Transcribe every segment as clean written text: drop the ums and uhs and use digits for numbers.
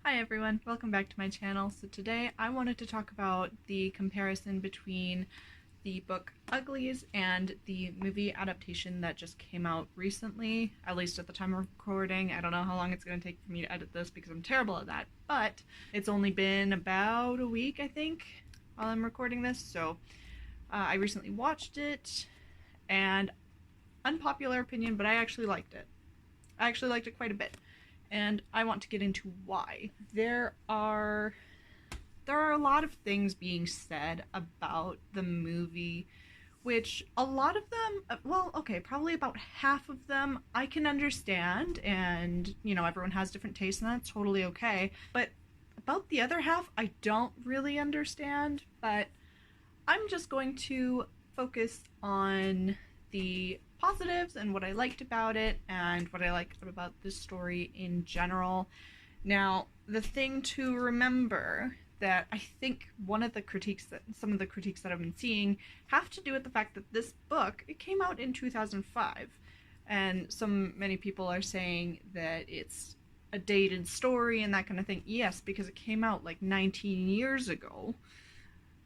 Hi everyone, welcome back to my channel. So today I wanted to talk about the comparison between the book Uglies and the movie adaptation that just came out recently, at least at the time of recording. I don't know how long it's going to take for me to edit this because I'm terrible at that, but it's only been about a week, I think, while I'm recording this. So I recently watched it, and unpopular opinion, but I actually liked it. I actually liked it quite a bit. And I want to get into why. There are a lot of things being said about the movie, which a lot of them, well, okay, probably about half of them I can understand, and everyone has different tastes, and that's totally okay. But about the other half, I don't really understand. But I'm just going to focus on the positives and what I liked about it and what I liked about this story in general. Now, the thing to remember that I think some of the critiques that I've been seeing have to do with the fact that this book, it came out in 2005, and many people are saying that it's a dated story and that kind of thing. Yes, because it came out like 19 years ago.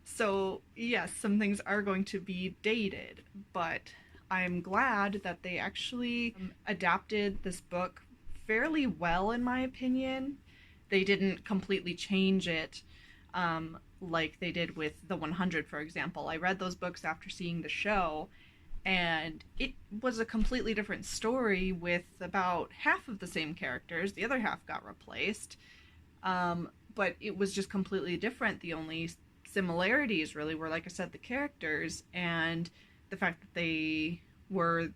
So yes, some things are going to be dated, but I'm glad that they actually adapted this book fairly well, in my opinion. They didn't completely change it like they did with The 100, for example. I read those books after seeing the show, and it was a completely different story with about half of the same characters. The other half got replaced, but it was just completely different. The only similarities really were, like I said, the characters and the fact that they were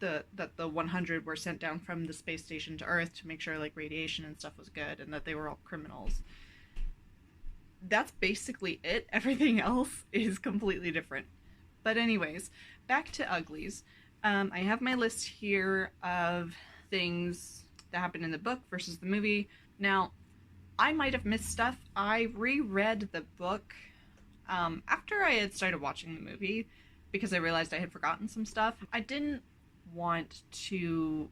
that the 100 were sent down from the space station to Earth to make sure like radiation and stuff was good, and that they were all criminals. That's basically it. Everything else is completely different. But anyways, back to Uglies. I have my list here of things that happened in the book versus the movie. Now, I might have missed stuff. I reread the book after I had started watching the movie because I realized I had forgotten some stuff. I didn't want to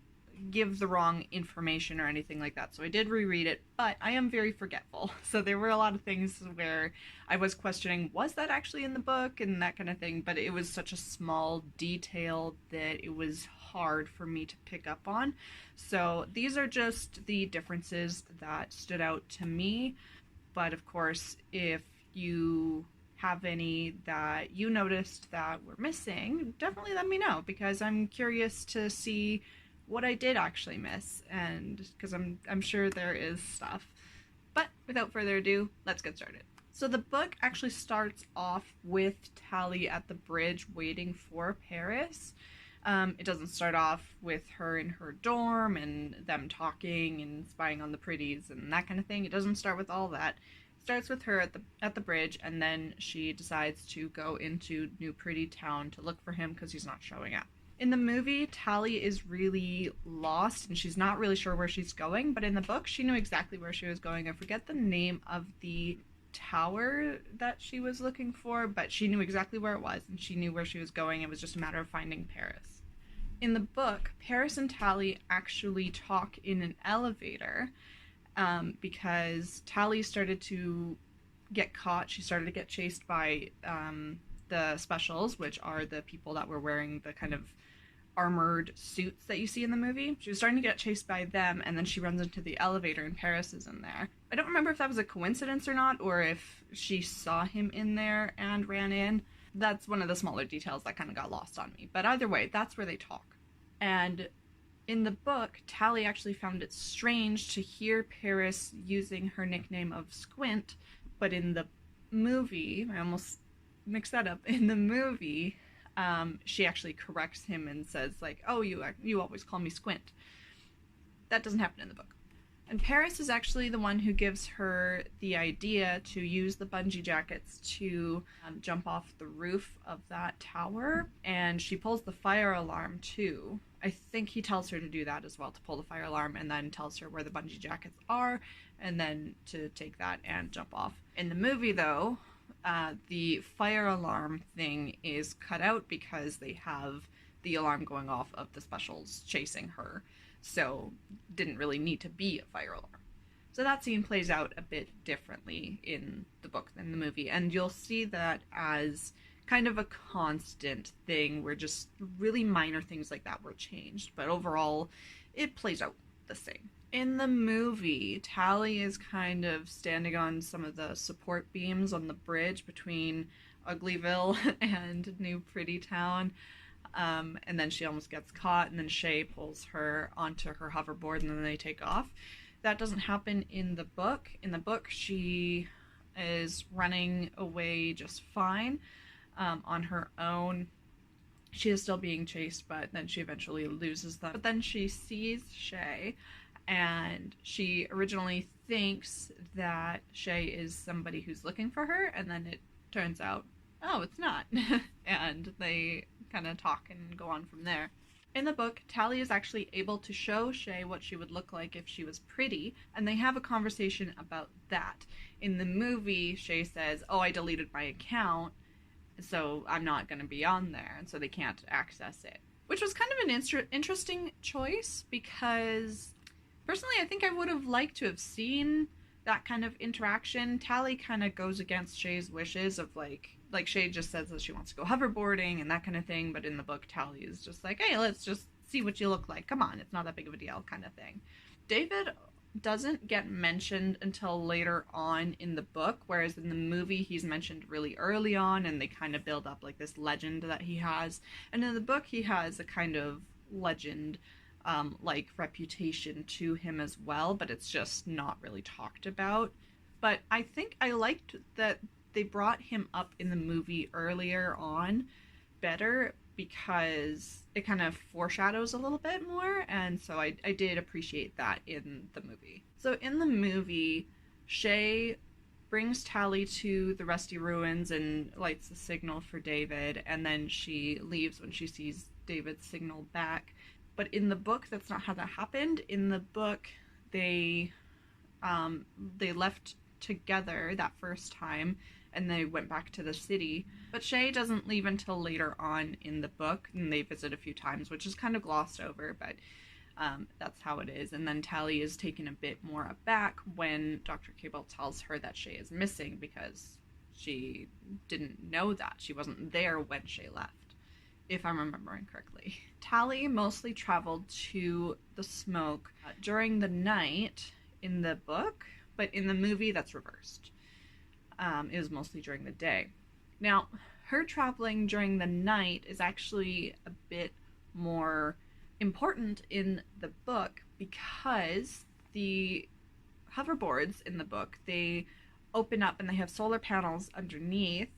give the wrong information or anything like that, so I did reread it, but I am very forgetful. So there were a lot of things where I was questioning, was that actually in the book, and that kind of thing, but it was such a small detail that it was hard for me to pick up on. So these are just the differences that stood out to me. But of course, if you have any that you noticed that were missing, definitely let me know, because I'm curious to see what I did actually miss, and because I'm sure there is stuff. But without further ado, let's get started. So the book actually starts off with Tally at the bridge waiting for Paris. It doesn't start off with her in her dorm and them talking and spying on the pretties and that kind of thing. It doesn't start with all that. It starts with her at the bridge, and then she decides to go into New Pretty Town to look for him because he's not showing up. In the movie, Tally is really lost and she's not really sure where she's going, but in the book, she knew exactly where she was going. I forget the name of the tower that she was looking for, but she knew exactly where it was and she knew where she was going. It was just a matter of finding Paris. In the book, Paris and Tally actually talk in an elevator because Tally started to get caught. She started to get chased by the specials, which are the people that were wearing the kind of armored suits that you see in the movie. She was starting to get chased by them, and then she runs into the elevator and Paris is in there. I don't remember if that was a coincidence or not, or if she saw him in there and ran in. That's one of the smaller details that kind of got lost on me. But either way, that's where they talk. And in the book, Tally actually found it strange to hear Paris using her nickname of Squint, but in the movie, I almost mixed that up. In the movie, she actually corrects him and says like, "Oh, you always call me Squint." That doesn't happen in the book. And Paris is actually the one who gives her the idea to use the bungee jackets to jump off the roof of that tower, and she pulls the fire alarm too. I think he tells her to do that as well, to pull the fire alarm, and then tells her where the bungee jackets are, and then to take that and jump off. In the movie, though, the fire alarm thing is cut out because they have the alarm going off of the specials chasing her. So didn't really need to be a fire alarm. So So that scene plays out a bit differently in the book than the movie, and you'll see that as kind of a constant thing where just really minor things like that were changed, but overall it plays out the same. In the movie, Tally is kind of standing on some of the support beams on the bridge between Uglyville and New Pretty Town. And then she almost gets caught, and then Shay pulls her onto her hoverboard, and then they take off. That doesn't happen in the book. In the book, she is running away just fine on her own. She is still being chased, but then she eventually loses them. But then she sees Shay, and she originally thinks that Shay is somebody who's looking for her, and then it turns out, oh, it's not. And they kind of talk and go on from there. In the book, Tally is actually able to show Shay what she would look like if she was pretty, and they have a conversation about that. In the movie, Shay says, oh, I deleted my account, so I'm not going to be on there, and so they can't access it. Which was kind of an interesting choice, because personally I think I would have liked to have seen that kind of interaction. Tally kind of goes against Shay's wishes of like Shay just says that she wants to go hoverboarding and that kind of thing, but in the book Tally is just like, hey, let's just see what you look like, come on, it's not that big of a deal kind of thing. David doesn't get mentioned until later on in the book, whereas in the movie he's mentioned really early on, and they kind of build up like this legend that he has. And in the book he has a kind of legend like reputation to him as well, but it's just not really talked about. But I think I liked that they brought him up in the movie earlier on better, because it kind of foreshadows a little bit more, and so I did appreciate that in the movie. So in the movie, Shay brings Tally to the Rusty Ruins and lights the signal for David, and then she leaves when she sees David's signal back. But in the book, that's not how that happened. In the book, they left together that first time, and they went back to the city. But Shay doesn't leave until later on in the book, and they visit a few times, which is kind of glossed over, but that's how it is. And then Tally is taken a bit more aback when Dr. Cable tells her that Shay is missing, because she didn't know that. She wasn't there when Shay left, if I'm remembering correctly. Tally mostly traveled to the smoke during the night in the book, but in the movie that's reversed. It was mostly during the day. Now, her traveling during the night is actually a bit more important in the book, because the hoverboards in the book, they open up and they have solar panels underneath,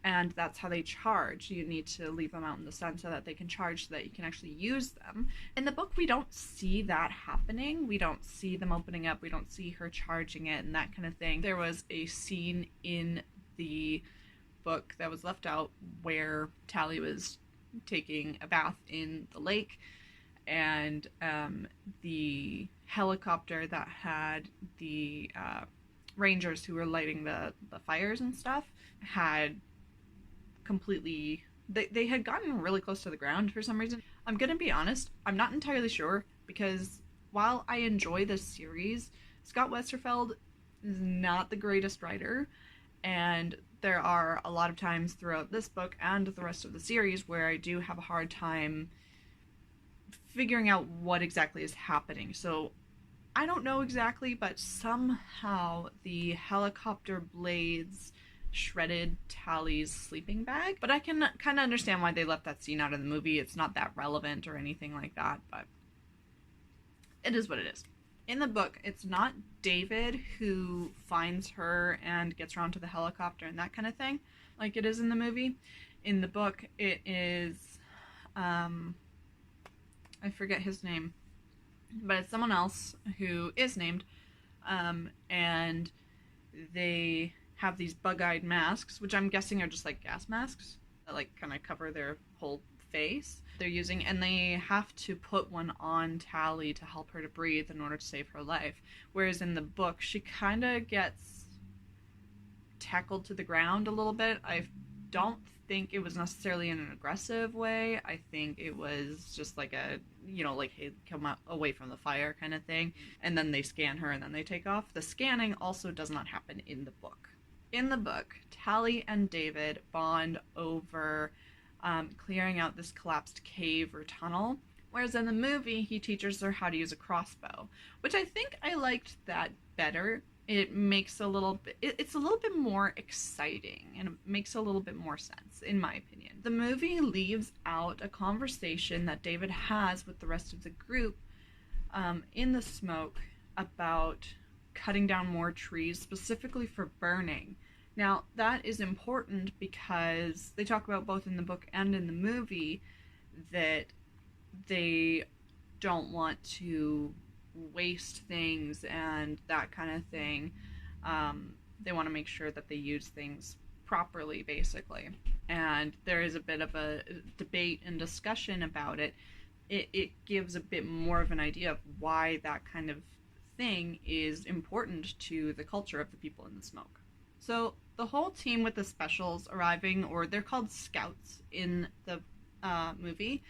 and that's how they charge. You need to leave them out in the sun so that they can charge, so that you can actually use them. In the book, we don't see that happening. We don't see them opening up. We don't see her charging it and that kind of thing. There was a scene in the book that was left out where Tally was taking a bath in the lake, and the helicopter that had the rangers who were lighting the fires and stuff had completely, they had gotten really close to the ground for some reason. I'm gonna be honest, I'm not entirely sure, because while I enjoy this series, Scott Westerfeld is not the greatest writer, and there are a lot of times throughout this book and the rest of the series where I do have a hard time figuring out what exactly is happening. So I don't know exactly, but somehow the helicopter blades shredded Tally's sleeping bag. But I can kind of understand why they left that scene out of the movie. It's not that relevant or anything like that, but it is what it is. In the book, it's not David who finds her and gets her onto the helicopter and that kind of thing, like it is in the movie. In the book, it is, I forget his name, but it's someone else who is named, and they have these bug-eyed masks, which I'm guessing are just like gas masks that like kind of cover their whole face they're using, and they have to put one on Tally to help her to breathe in order to save her life. Whereas in the book, she kind of gets tackled to the ground a little bit. I don't think it was necessarily in an aggressive way. I think it was just like a, like, hey, come out away from the fire kind of thing. And then they scan her and then they take off. The scanning also does not happen in the book. In the book, Tally and David bond over clearing out this collapsed cave or tunnel. Whereas in the movie, he teaches her how to use a crossbow, which I think I liked that better. It makes a little bit, it's a little bit more exciting and it makes a little bit more sense, in my opinion. The movie leaves out a conversation that David has with the rest of the group in the smoke about cutting down more trees, specifically for burning. Now, that is important because they talk about both in the book and in the movie that they don't want to waste things and that kind of thing. They want to make sure that they use things properly, basically. And there is a bit of a debate and discussion about it. It gives a bit more of an idea of why that kind of thing is important to the culture of the people in the smoke. So the whole team with the specials arriving, or they're called scouts in the movie,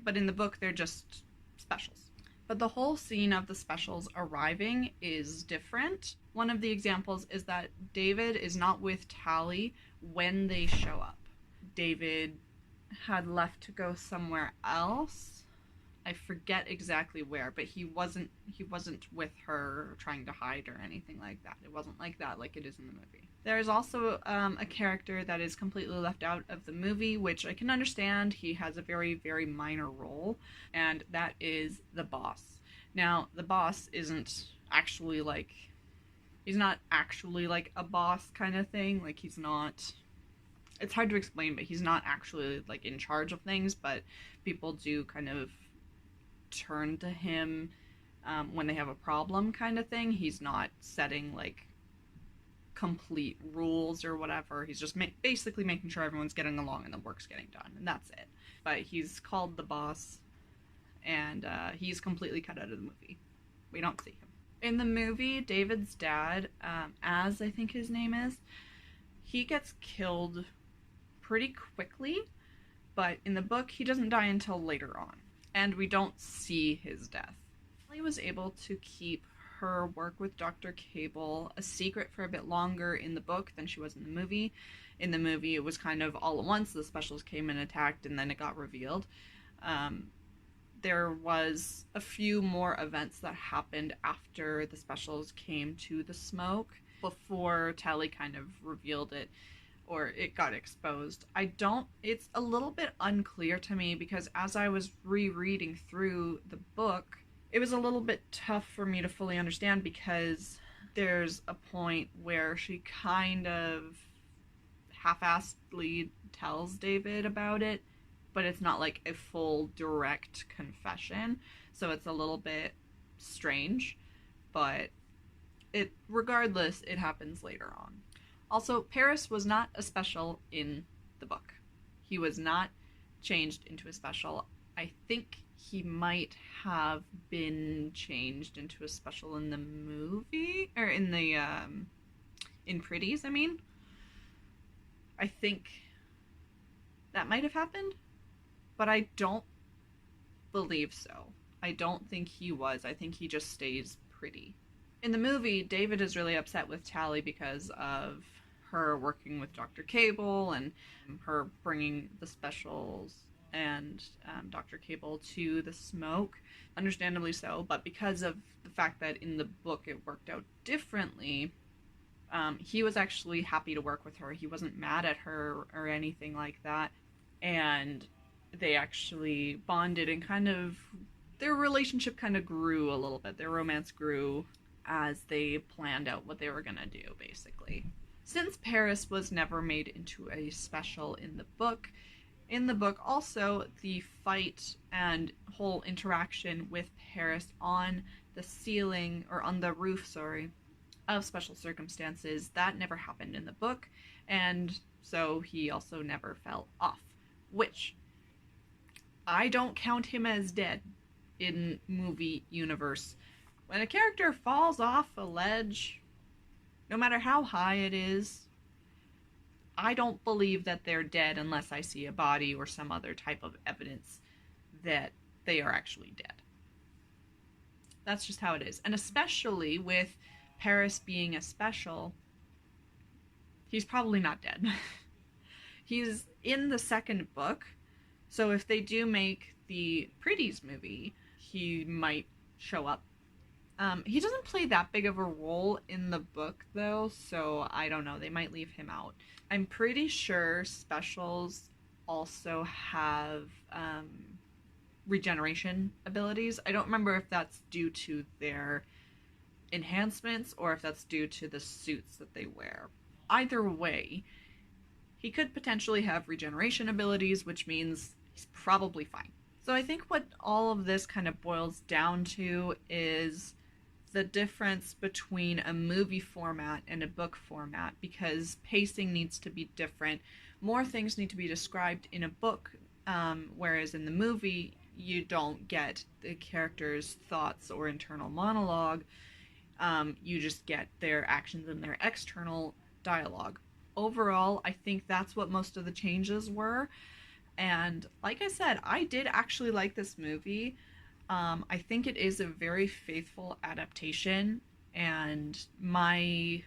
but in the book they're just specials. But the whole scene of the specials arriving is different. One of the examples is that David is not with Tally when they show up. David had left to go somewhere else. I forget exactly where, but he wasn't with her trying to hide or anything like that. It wasn't like that like it is in the movie. There's also a character that is completely left out of the movie, which I can understand. He has a very, very minor role, and that is the boss. Now, the boss isn't actually like, he's not actually like a boss kind of thing. Like, he's not, it's hard to explain, but he's not actually like in charge of things, but people do kind of turn to him when they have a problem kind of thing. He's not setting like complete rules or whatever. He's just basically making sure everyone's getting along and the work's getting done, and that's it. But he's called the boss, and he's completely cut out of the movie. We don't see him. In the movie, David's dad, Az, I think his name is, he gets killed pretty quickly, but in the book, he doesn't die until later on, and we don't see his death. He was able to keep her work with Dr. Cable a secret for a bit longer in the book than she was in the movie. In the movie, it was kind of all at once. The specials came and attacked, and then it got revealed. There was a few more events that happened after the specials came to the smoke before Tally kind of revealed it, or it got exposed. It's a little bit unclear to me because as I was rereading through the book, it was a little bit tough for me to fully understand because there's a point where she kind of half-assedly tells David about it, but it's not like a full direct confession, so it's a little bit strange, but regardless, it happens later on. Also, Paris was not a special in the book. He was not changed into a special. I think he might have been changed into a special in the movie, or in the, in Pretties, I mean. I think that might have happened, but I don't believe so. I don't think he was. I think he just stays pretty. In the movie, David is really upset with Tally because of her working with Dr. Cable and her bringing the specials and Dr. Cable to the smoke. Understandably so, but because of the fact that in the book it worked out differently, he was actually happy to work with her. He wasn't mad at her or anything like that. And they actually bonded and kind of, their relationship kind of grew a little bit. Their romance grew as they planned out what they were going to do, basically. Since Paris was never made into a special in the book also, the fight and whole interaction with Paris on the ceiling, or on the roof, sorry, of Special Circumstances, that never happened in the book, and so he also never fell off, which I don't count him as dead in movie universe. When a character falls off a ledge, no matter how high it is, I don't believe that they're dead unless I see a body or some other type of evidence that they are actually dead. That's just how it is. And especially with Paris being a special, he's probably not dead. He's in the second book, so if they do make the Pretties movie, he might show up. He doesn't play that big of a role in the book, though, so I don't know. They might leave him out. I'm pretty sure specials also have regeneration abilities. I don't remember if that's due to their enhancements or if that's due to the suits that they wear. Either way, he could potentially have regeneration abilities, which means he's probably fine. So I think what all of this kind of boils down to is the difference between a movie format and a book format, because pacing needs to be different. More things need to be described in a book, whereas in the movie you don't get the characters' thoughts or internal monologue. You just get their actions and their external dialogue. Overall, I think that's what most of the changes were. And like I said, I did actually like this movie. I think it is a very faithful adaptation, and my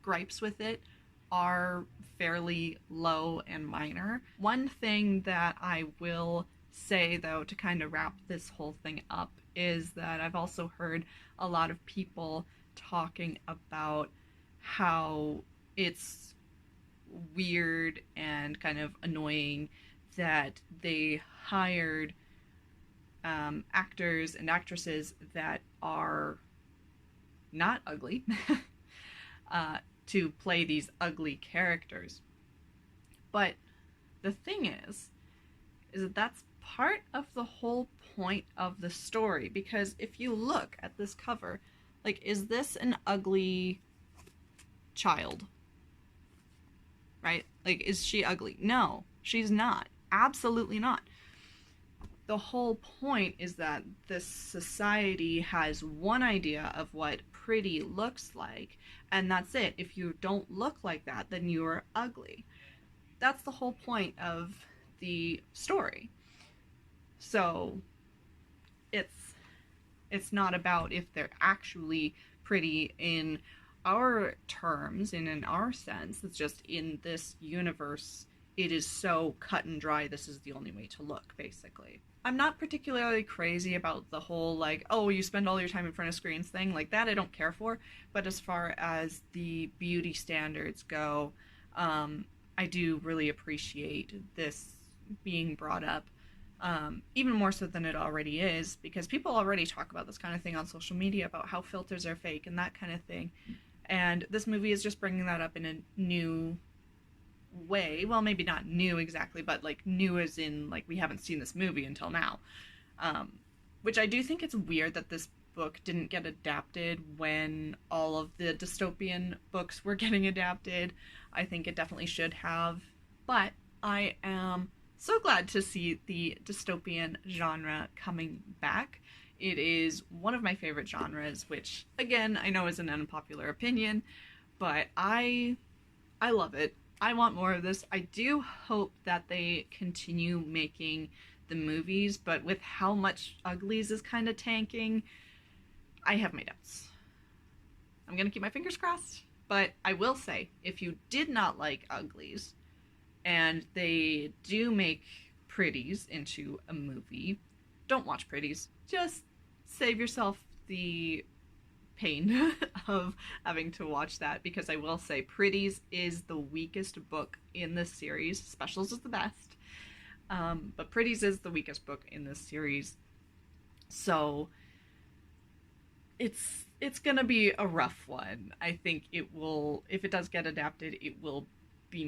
gripes with it are fairly low and minor. One thing that I will say, though, to kind of wrap this whole thing up, is that I've also heard a lot of people talking about how it's weird and kind of annoying that they hired actors and actresses that are not ugly to play these ugly characters. But the thing is that that's part of the whole point of the story, because if you look at this cover, like, is this an ugly child? Right? Like, is she ugly? No, she's not. Absolutely not. The whole point is that this society has one idea of what pretty looks like, and that's it. If you don't look like that, then you are ugly. That's the whole point of the story. So it's not about if they're actually pretty in our terms and in our sense. It's just in this universe, it is so cut and dry. This is the only way to look, basically. I'm not particularly crazy about the whole, like, oh, you spend all your time in front of screens thing. Like, that I don't care for. But as far as the beauty standards go, I do really appreciate this being brought up. Even more so than it already is, because people already talk about this kind of thing on social media, about how filters are fake and that kind of thing. And this movie is just bringing that up in a new way. Well, maybe not new exactly, but like new as in, like, we haven't seen this movie until now. Which I do think it's weird that this book didn't get adapted when all of the dystopian books were getting adapted. I think it definitely should have. But I am so glad to see the dystopian genre coming back. It is one of my favorite genres, which, again, I know is an unpopular opinion, but I love it. I want more of this. I do hope that they continue making the movies, but with how much Uglies is kind of tanking, I have my doubts. I'm gonna keep my fingers crossed, but I will say, if you did not like Uglies, and they do make Pretties into a movie, don't watch Pretties. Just save yourself the pain of having to watch that, because I will say Pretties is the weakest book in this series. Specials is the best, but Pretties is the weakest book in this series. So it's gonna be a rough one. I think it will, if it does get adapted, it will be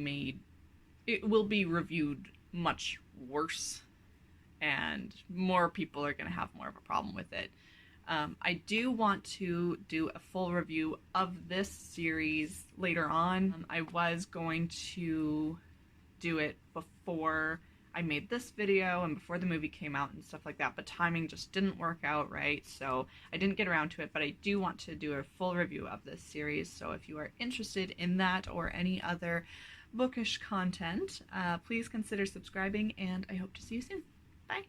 reviewed much worse, and more people are going to have more of a problem with it. I do want to do a full review of this series later on. I was going to do it before I made this video and before the movie came out and stuff like that, but timing just didn't work out right, so I didn't get around to it. But I do want to do a full review of this series, so if you are interested in that or any other bookish content, please consider subscribing, and I hope to see you soon. Bye!